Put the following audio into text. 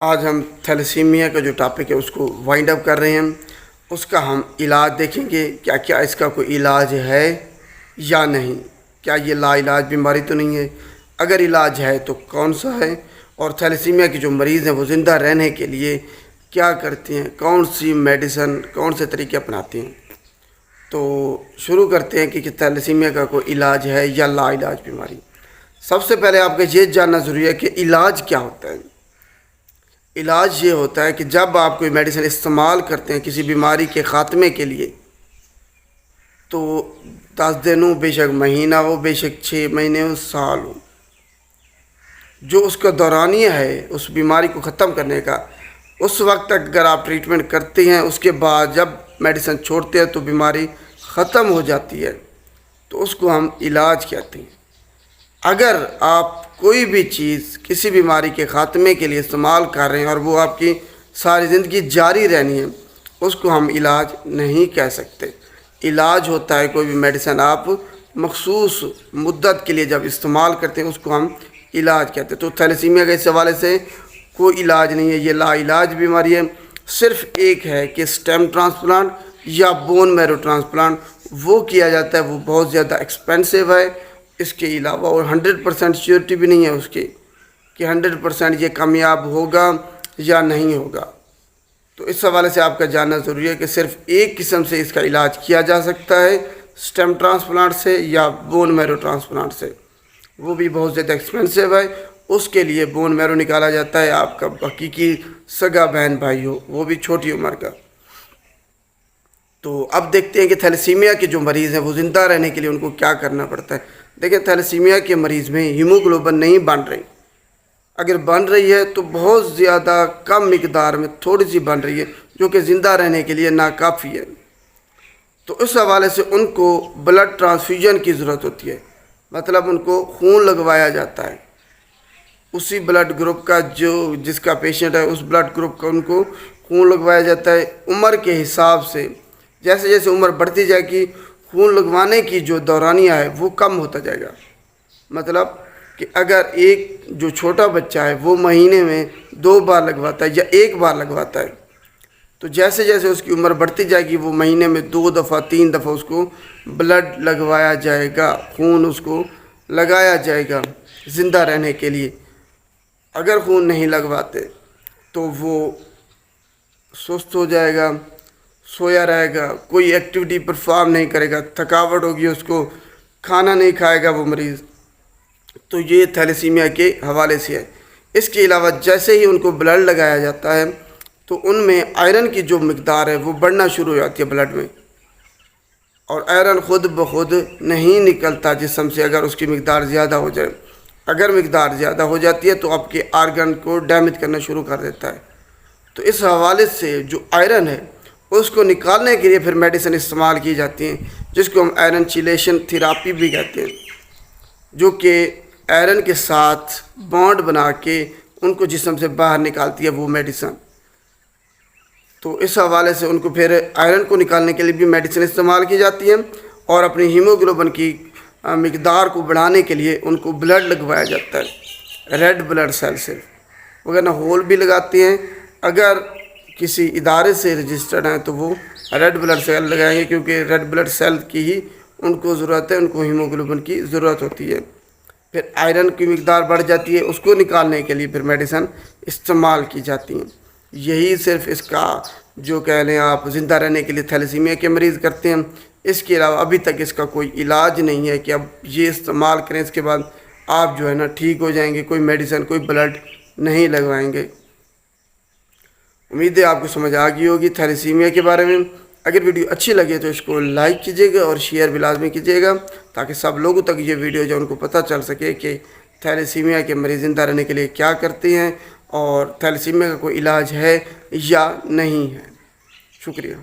آج ہم تھیلیسیمیا کا جو ٹاپک ہے اس کو وائنڈ اپ کر رہے ہیں. اس کا ہم علاج دیکھیں گے. کیا اس کا کوئی علاج ہے یا نہیں؟ کیا یہ لا علاج بیماری تو نہیں ہے؟ اگر علاج ہے تو کون سا ہے؟ اور تھیلیسیمیا کے جو مریض ہیں وہ زندہ رہنے کے لیے کیا کرتے ہیں؟ کون سی میڈیسن، کون سے طریقے اپناتے ہیں؟ تو شروع کرتے ہیں کہ تھیلیسیمیا کا کوئی علاج ہے یا لا علاج بیماری. سب سے پہلے آپ کو یہ جاننا ضروری ہے کہ علاج کیا ہوتا ہے. علاج یہ ہوتا ہے کہ جب آپ کوئی میڈیسن استعمال کرتے ہیں کسی بیماری کے خاتمے کے لیے، تو 10 دن ہو، بے شک مہینہ ہو، بے شک 6 مہینے ہو، سال ہو، جو اس کا دورانیہ ہے اس بیماری کو ختم کرنے کا، اس وقت تک اگر آپ ٹریٹمنٹ کرتے ہیں، اس کے بعد جب میڈیسن چھوڑتے ہیں تو بیماری ختم ہو جاتی ہے، تو اس کو ہم علاج کہتے ہیں. اگر آپ کوئی بھی چیز کسی بیماری کے خاتمے کے لیے استعمال کر رہے ہیں اور وہ آپ کی ساری زندگی جاری رہنی ہے، اس کو ہم علاج نہیں کہہ سکتے. علاج ہوتا ہے کوئی بھی میڈیسن آپ مخصوص مدت کے لیے جب استعمال کرتے ہیں، اس کو ہم علاج کہتے ہیں. تو تھیلیسیمیا کے اس حوالے سے کوئی علاج نہیں ہے، یہ لا علاج بیماری ہے. صرف ایک ہے کہ اسٹیم ٹرانسپلانٹ یا بون میرو ٹرانسپلانٹ وہ کیا جاتا ہے، وہ بہت زیادہ ایکسپینسو ہے. اس کے علاوہ اور 100% سیورٹی بھی نہیں ہے اس کی کہ 100% یہ کامیاب ہوگا یا نہیں ہوگا. تو اس حوالے سے آپ کا جاننا ضروری ہے کہ صرف ایک قسم سے اس کا علاج کیا جا سکتا ہے، اسٹیم ٹرانسپلانٹ سے یا بون میرو ٹرانسپلانٹ سے. وہ بھی بہت زیادہ ایکسپینسو ہے. اس کے لیے بون میرو نکالا جاتا ہے آپ کا حقیقی سگا بہن بھائی ہو، وہ بھی چھوٹی عمر کا. تو اب دیکھتے ہیں کہ تھیلیسیمیا کے جو مریض ہیں وہ زندہ رہنے کے لیے ان کو کیا کرنا پڑتا ہے. دیکھیں، تھیلیسیمیا کے مریض میں ہیموگلوبن نہیں بن رہی. اگر بن رہی ہے تو بہت زیادہ کم مقدار میں تھوڑی سی بن رہی ہے، جو کہ زندہ رہنے کے لیے ناکافی ہے. تو اس حوالے سے ان کو بلڈ ٹرانسفیوژن کی ضرورت ہوتی ہے. مطلب ان کو خون لگوایا جاتا ہے، اسی بلڈ گروپ کا جس کا پیشنٹ ہے، اس بلڈ گروپ کا ان کو خون لگوایا جاتا ہے. عمر کے حساب سے جیسے جیسے عمر بڑھتی جائے گی، خون لگوانے کی جو دورانیہ ہے وہ کم ہوتا جائے گا. مطلب کہ اگر ایک جو چھوٹا بچہ ہے وہ مہینے میں 2 بار لگواتا ہے یا 1 بار لگواتا ہے، تو جیسے جیسے اس کی عمر بڑھتی جائے گی وہ مہینے میں 2 دفعہ 3 دفعہ اس کو بلڈ لگوایا جائے گا، خون اس کو لگایا جائے گا زندہ رہنے کے لیے. اگر خون نہیں لگواتے تو وہ سست ہو جائے گا، سویا رہے گا، کوئی ایکٹیویٹی پرفارم نہیں کرے گا، تھکاوٹ ہوگی، اس کو کھانا نہیں کھائے گا وہ مریض. تو یہ تھیلیسیمیا کے حوالے سے ہے. اس کے علاوہ جیسے ہی ان کو بلڈ لگایا جاتا ہے تو ان میں آئرن کی جو مقدار ہے وہ بڑھنا شروع ہو جاتی ہے بلڈ میں، اور آئرن خود بخود نہیں نکلتا جسم سے اگر اس کی مقدار زیادہ ہو جائے. اگر مقدار زیادہ ہو جاتی ہے تو آپ کے آرگن کو ڈیمیج کرنا شروع کر دیتا ہے. تو اس حوالے سے جو آئرن ہے اس کو نکالنے کے لیے پھر میڈیسن استعمال کی جاتی ہیں، جس کو ہم آئرن چیلیشن تھراپی بھی کہتے ہیں، جو کہ آئرن کے ساتھ بانڈ بنا کے ان کو جسم سے باہر نکالتی ہے وہ میڈیسن. تو اس حوالے سے ان کو پھر آئرن کو نکالنے کے لیے بھی میڈیسن استعمال کی جاتی ہے، اور اپنی ہیموگلوبن کی مقدار کو بڑھانے کے لیے ان کو بلڈ لگوایا جاتا ہے، ریڈ بلڈ سیل سے. وغیرہ ہول بھی لگاتے ہیں. اگر کسی ادارے سے رجسٹرڈ ہیں تو وہ ریڈ بلڈ سیل لگائیں گے، کیونکہ ریڈ بلڈ سیل کی ہی ان کو ضرورت ہے، ان کو ہیموگلوبن کی ضرورت ہوتی ہے. پھر آئرن کی مقدار بڑھ جاتی ہے، اس کو نکالنے کے لیے پھر میڈیسن استعمال کی جاتی ہیں. یہی صرف اس کا جو کہہ لیں آپ زندہ رہنے کے لیے تھیلیسیمیا کے مریض کرتے ہیں. اس کے علاوہ ابھی تک اس کا کوئی علاج نہیں ہے کہ اب یہ استعمال کریں اس کے بعد آپ جو ہے نا ٹھیک ہو جائیں گے، کوئی میڈیسن، کوئی بلڈ نہیں لگوائیں گے. امید ہے آپ کو سمجھ آ گئی ہوگی تھیلیسیمیا کے بارے میں. اگر ویڈیو اچھی لگے تو اس کو لائک کیجیے گا اور شیئر بھی لازمی کیجیے گا، تاکہ سب لوگوں تک یہ ویڈیو جو ان کو پتہ چل سکے کہ تھیلیسیمیا کے مریض زندہ رہنے کے لیے کیا کرتے ہیں اور تھیلیسیمیا کا کوئی علاج ہے یا نہیں ہے. شکریہ.